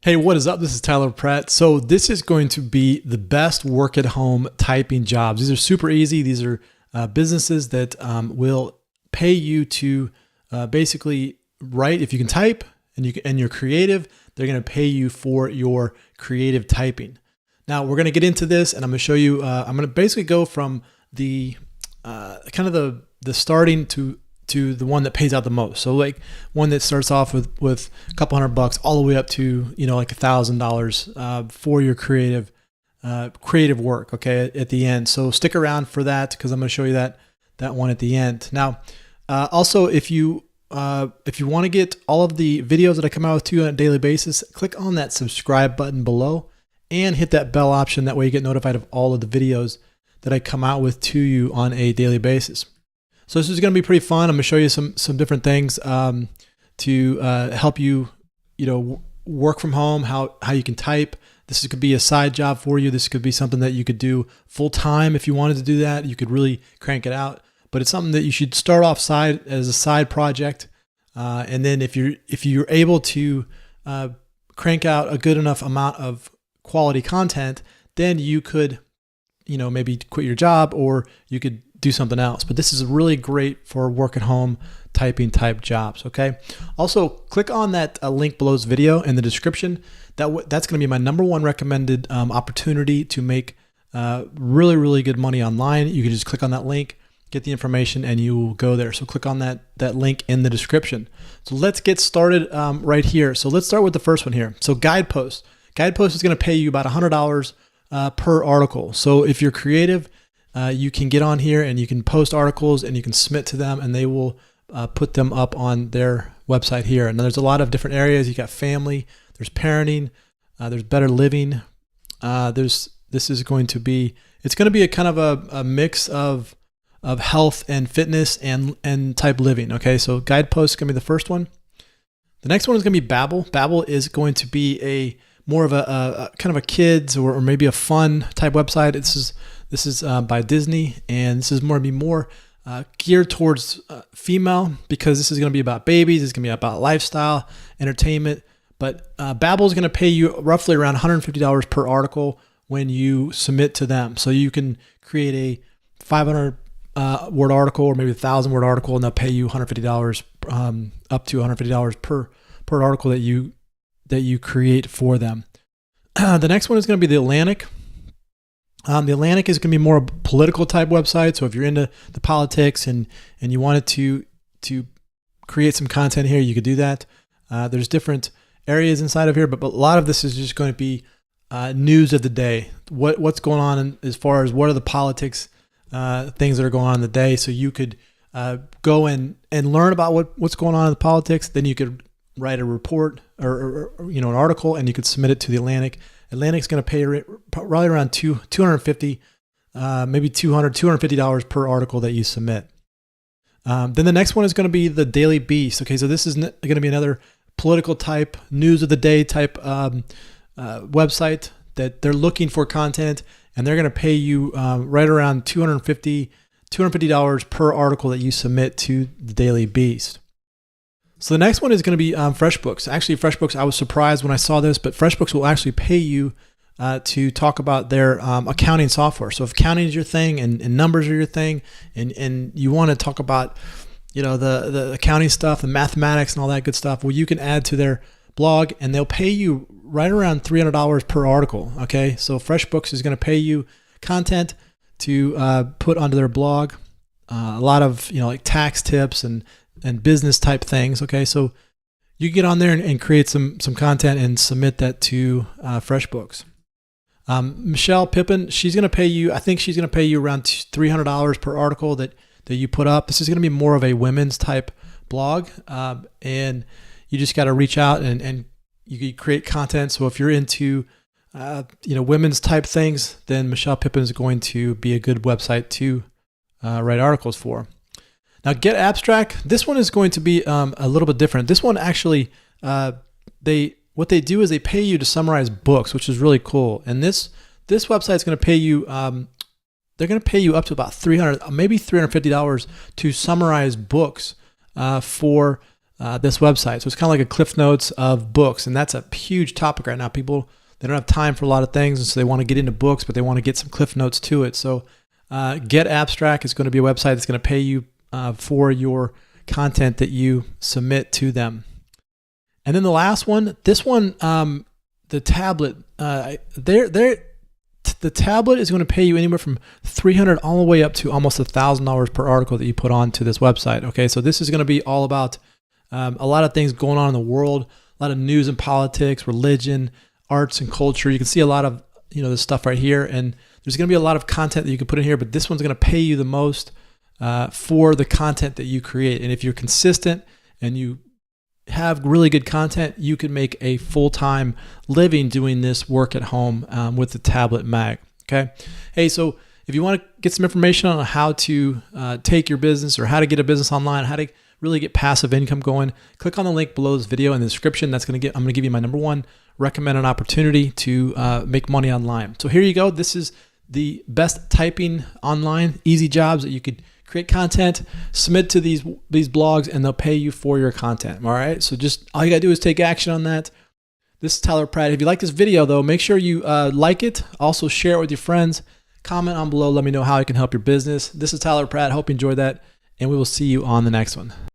Hey, what is up? This is Tyler Pratt. So this is going to be the best work at home typing jobs. These are super easy. These are businesses that will pay you to basically write. If you can type and you're creative, they're going to pay you for your creative typing. Now we're going to get into this, and I'm going to show you. I'm going to basically go from the kind of the starting to the one that pays out the most. So like one that starts off with a couple $100 all the way up to, like $1,000 for your creative work. Okay. At the end. So stick around for that, because I'm going to show you that one at the end. Now, also, if you want to get all of the videos that I come out with to you on a daily basis, click on that subscribe button below and hit that bell option. That way you get notified of all of the videos that I come out with to you on a daily basis. So this is going to be pretty fun. I'm going to show you some different things to help you, work from home, how you can type. This could be a side job for you. This could be something that you could do full time if you wanted to do that. You could really crank it out. But it's something that you should start off as a side project, and then if you're able to crank out a good enough amount of quality content, then you could, maybe quit your job, or you could do something else. But this is really great for work at home typing type jobs. Okay. Also, click on that link below this video in the description. That's going to be my #1 recommended opportunity to make really, really good money online. You can just click on that link, get the information, and you will go there. So click on that link in the description. So let's get started right here. So let's start with the first one here. So Guidepost. Guidepost is going to pay you about $100 per article. So if you're creative, you can get on here and you can post articles and you can submit to them, and they will put them up on their website here. And there's a lot of different areas. You got family, there's parenting, there's better living. It's going to be a kind of a mix of health and fitness and type living. Okay, so Guidepost is going to be the first one. The next one is going to be Babbel. Babbel is going to be more of a kind of a kids or maybe a fun type website. This is by Disney, and this is more geared towards female, because this is going to be about babies. It's going to be about lifestyle, entertainment. But Babbel is going to pay you roughly around $150 per article when you submit to them. So you can create a 500 word article or maybe 1,000 word article, and they'll pay you $150 up to $150 per article that you create for them. The next one is going to be The Atlantic. The Atlantic is going to be more a political type website. So if you're into the politics and you wanted to create some content here, you could do that. There's different areas inside of here, but a lot of this is just going to be news of the day. What's going on as far as what are the politics things that are going on in the day. So you could go and learn about what's going on in the politics. Then you could write a report or an article, and you could submit it to the Atlantic. Atlantic's going to pay probably around $250, maybe $250 per article that you submit. Then the next one is going to be the Daily Beast. Okay, so this is going to be another political type, news of the day type website that they're looking for content, and they're going to pay you right around $250 per article that you submit to the Daily Beast. So the next one is going to be FreshBooks. Actually, FreshBooks, I was surprised when I saw this, but FreshBooks will actually pay you to talk about their accounting software. So if accounting is your thing and numbers are your thing, and you want to talk about the accounting stuff, the mathematics and all that good stuff, well, you can add to their blog, and they'll pay you right around $300 per article. Okay, so FreshBooks is going to pay you content to put onto their blog, a lot of like tax tips and business type things. Okay, so you get on there and create some content and submit that to FreshBooks. Michelle Pippin, she's going to pay you. I think she's going to pay you around $300 per article that you put up. This is going to be more of a women's type blog, and you just got to reach out and you can create content. So if you're into women's type things, then Michelle Pippin is going to be a good website to write articles for. Now, Get Abstract, this one is going to be a little bit different. This one actually, what they do is they pay you to summarize books, which is really cool. And this website is going to pay you, they're going to pay you up to about $300, maybe $350 to summarize books for this website. So it's kind of like a Cliff Notes of books, and that's a huge topic right now. People, they don't have time for a lot of things, and so they want to get into books, but they want to get some Cliff Notes to it. So Get Abstract is going to be a website that's going to pay you for your content that you submit to them. And then the last one, this one, the tablet, the tablet is going to pay you anywhere from $300 all the way up to almost $1,000 per article that you put onto this website. Okay, so this is going to be all about a lot of things going on in the world, a lot of news and politics, religion, arts and culture. You can see a lot of this stuff right here, and there's going to be a lot of content that you can put in here. But this one's going to pay you the most for the content that you create. And if you're consistent and you have really good content, you can make a full-time living doing this work at home with the tablet Mag. Okay. Hey, so if you want to get some information on how to take your business or how to get a business online, how to really get passive income going, click on the link below this video in the description. I'm going to give you my number one recommended opportunity to make money online. So here you go. This is the best typing online, easy jobs that you could create content, submit to these blogs, and they'll pay you for your content. All right. So just all you got to do is take action on that. This is Tyler Pratt. If you like this video, though, make sure you like it. Also share it with your friends. Comment on below. Let me know how I can help your business. This is Tyler Pratt. Hope you enjoyed that, and we will see you on the next one.